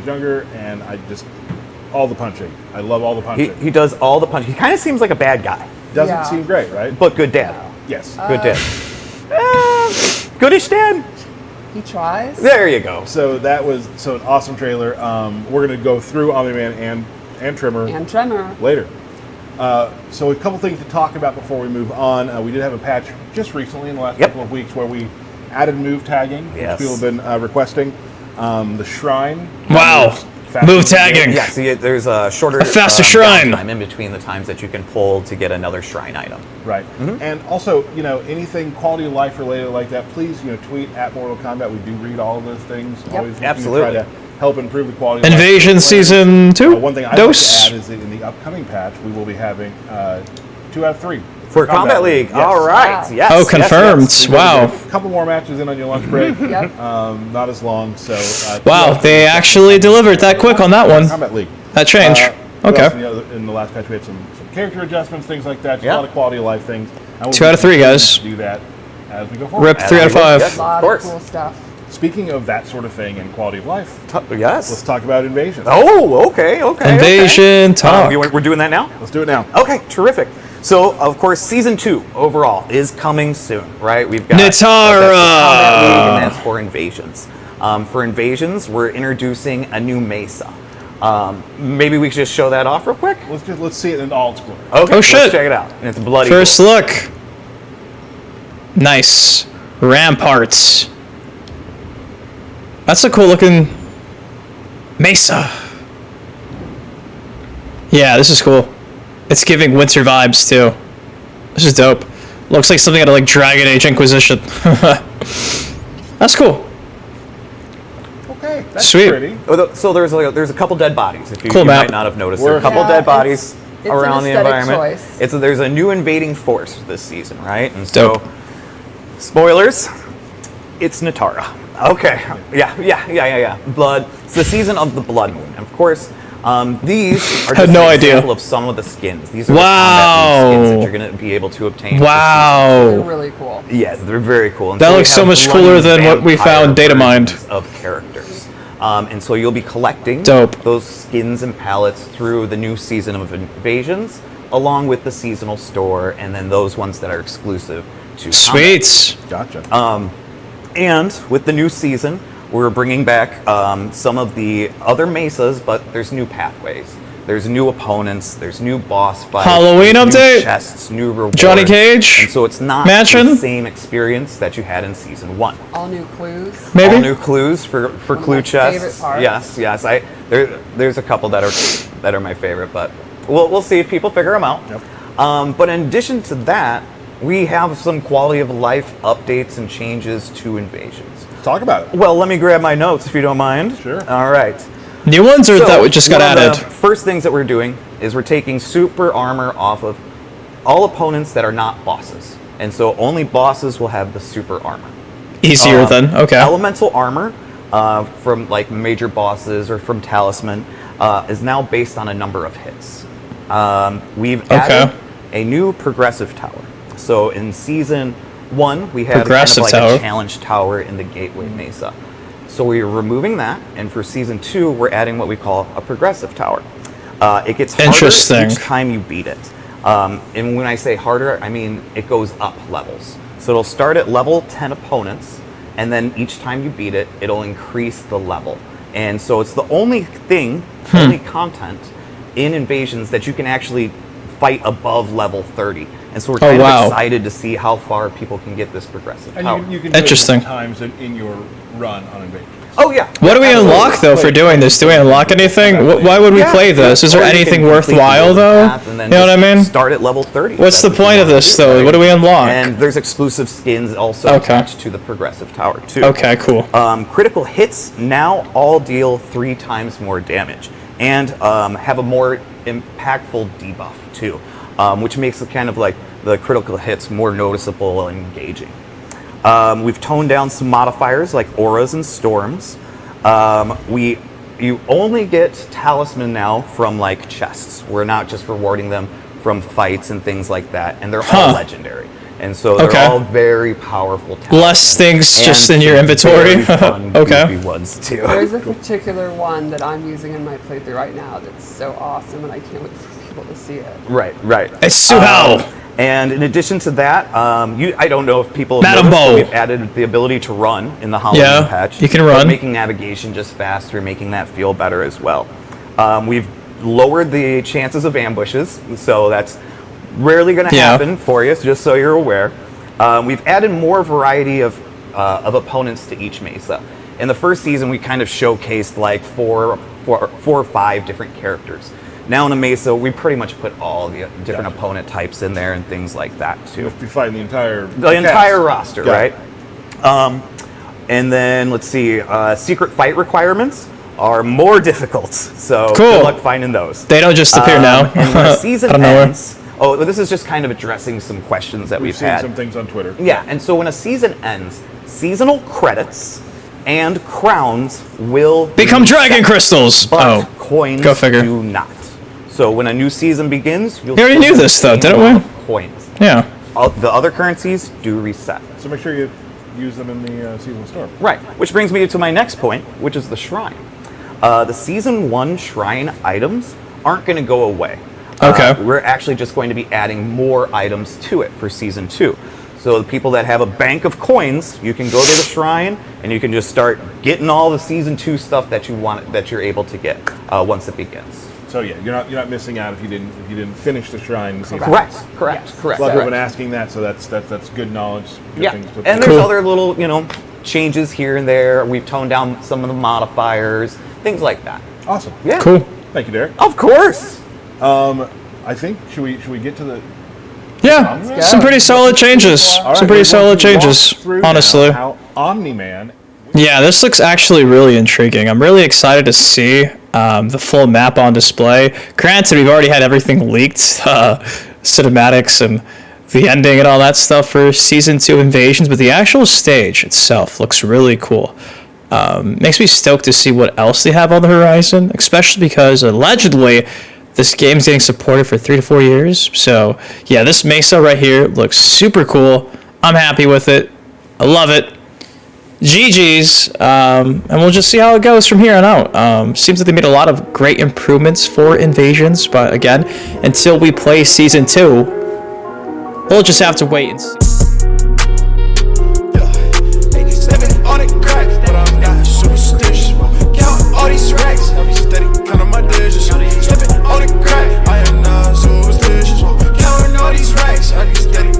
younger, and all the punching. I love all the punching. He does all the punching. He kind of seems like a bad guy. Doesn't seem great, right? But good dad. Yes. Good dad. Goodish dad. He tries. There you go. So that was an awesome trailer. We're going to go through Omni-Man and Tremor. And Tremor. Later. So a couple things to talk about before we move on. We did have a patch just recently in the last couple of weeks where we added move tagging, which people have been requesting. The shrine. Wow. Move tagging. Yeah, see, there's a shorter, faster shrine time in between the times that you can pull to get another shrine item. Right. And also, anything quality of life related like that, please, tweet at Mortal Kombat. We do read all of those things. Always absolutely. Try to help improve the quality of Invasion life. Season 2. One thing I'd like to add is that in the upcoming patch, we will be having 2 out of 3. For Kombat League. Yes. All right. Yes. Oh, confirmed. Yes. Wow. A couple more matches in on your lunch break. Not as long. So. Wow, they actually delivered that quick on that one. Kombat League. That change. Okay. In the last patch, we had some character adjustments, things like that. Just a lot of quality of life things. 2 out of 3, guys. Do that as we go forward. Rip 3 out of 5. Yes, A lot of cool stuff. Speaking of that sort of thing and quality of life, yes. let's talk about Invasion. Oh, okay. Invasion talk. We're doing that now? Let's do it now. Okay, terrific. So, of course, Season 2 overall is coming soon, right? We've got Nitara! Kombat League, and that's for Invasions. For Invasions, we're introducing a new Mesa. Maybe we should just show that off real quick? Let's see it in all its glory. Okay, Oh, shit. Let's check it out. And it's bloody. First look. Nice. Ramparts. That's a cool looking Mesa. Yeah, this is cool. It's giving winter vibes too. This is dope. Looks like something out of like Dragon Age Inquisition. That's cool. Okay, that's Sweet. pretty. So there's a couple dead bodies. If you, Cool you map. might not have noticed, there are a couple dead bodies it's around an the environment. choice. There's a new invading force this season, right? And so, Dope. spoilers, it's Nitara. Okay, yeah. Blood. It's the season of the Blood Moon. And of course, these are Had just no an idea. example of some of the skins. These are Wow. the Kombat League skins that you're going to be able to obtain. Wow. They're really cool. Yes, they're very cool. And That we looks so have much bloody cooler than what we vampire found data mined. versions of characters. And so you'll be collecting Dope. those skins and palettes through the new season of Invasions, along with the seasonal store, and then those ones that are exclusive to Kombat. Sweet. Gotcha. And with the new season, we're bringing back some of the other mesas, but there's new pathways. There's new opponents. There's new boss fights. Halloween there's update? New chests, new rewards. Johnny Cage? And so it's not Mansion? the same experience that you had in season 1. All new clues. Maybe? All new clues for clue my chests. favorite parts. Yes. There's a couple that are my favorite, but we'll see if people figure them out. Yep. But in addition to that, we have some quality of life updates and changes to Invasions. Talk about it. Well, let me grab my notes if you don't mind. Sure. All right. New ones or that just got one of added? the first things that we're doing is we're taking super armor off of all opponents that are not bosses. And so only bosses will have the super armor. Easier then. Okay. Elemental armor from like major bosses or from Talisman is now based on a number of hits. We've added a new progressive tower. So in season 1, we had kind of like a challenge tower in the Gateway Mesa. So we're removing that, and for season 2, we're adding what we call a progressive tower. It gets harder each time you beat it. And when I say harder, I mean it goes up levels. So it'll start at level 10 opponents, and then each time you beat it, it'll increase the level. And so it's the only thing, only content in Invasions that you can actually fight above level 30. And so we're kind of excited to see how far people can get this progressive tower. And you can do it times in your run on Invasions. Oh, yeah. What do we unlock, though, for doing this? Do we unlock anything? Why would we play this? Is there anything worthwhile, though? You know what I mean? Start at level 30. What's the point of this, though? What do we unlock? And there's exclusive skins also attached to the progressive tower, too. Okay, cool. Critical hits now all deal 3 times more damage and have a more impactful debuff, too, which makes it kind of like the critical hits more noticeable and engaging. We've toned down some modifiers like auras and storms. You only get talisman now from like chests. We're not just rewarding them from fights and things like that, and they're all legendary. And so they're all very powerful talismans. Less things And just in your some inventory. very fun, Okay. goofy ones too. There's a particular one that I'm using in my playthrough right now that's so awesome, and I can't wait for people to see it. Right. It's Suhao. And in addition to that, I don't know if people have Madam noticed, but Bo. we've added the ability to run in the Halloween Yeah, patch. you can but run. Making navigation just faster, making that feel better as well. We've lowered the chances of ambushes, so that's rarely going to happen for you, just so you're aware. We've added more variety of opponents to each mesa. In the first season, we kind of showcased like four or five different characters. Now in the mesa, we pretty much put all the different opponent types in there and things like that too. You have to be fighting the entire roster, right? And then let's see, secret fight requirements are more difficult, so good luck finding those. They don't just appear now. And when a season ends, this is just kind of addressing some questions that we've seen had. some things on Twitter. Yeah, and so when a season ends, seasonal credits and crowns will Become dragon crystals. but coins go figure. do not. So when a new season begins, you'll We already still knew have this, the though, same didn't we? amount of coins. Yeah. The other currencies do reset. So make sure you use them in the seasonal store. Right, which brings me to my next point, which is the shrine. The season 1 shrine items aren't going to go away. Okay. We're actually just going to be adding more items to it for season 2. So the people that have a bank of coins, you can go to the shrine and you can just start getting all the season 2 stuff that you want, that you're able to get once it begins. So yeah, you're not missing out if you didn't finish the shrine. Correct. A lot of people have been asking that, so that's good knowledge. Good Yeah, things to and put there's in. other little changes here and there. We've toned down some of the modifiers, things like that. Awesome. Yeah. Cool. Thank you, Derek. Of course. I think should we get to the Yeah. Some pretty solid changes. All right, Some pretty we're solid going to walk changes, through now honestly. how Omni-Man. Yeah, this looks actually really intriguing. I'm really excited to see the full map on display. Granted, we've already had everything leaked, cinematics and the ending and all that stuff for Season 2 Invasions, but the actual stage itself looks really cool. Makes me stoked to see what else they have on the horizon, especially because allegedly this game's getting supported for 3 to 4 years. So yeah, this mesa right here looks super cool. I'm happy with it. I love it. GG's, and we'll just see how it goes from here on out. Seems like they made a lot of great improvements for Invasions, but again, until we play Season 2, we'll just have to wait and see. Stepping on it crack, but I'm not superstitious. Count all these racks, I be steady counting my digits. Stepping on it crack, I am not superstitious. Counting all these racks, I be steady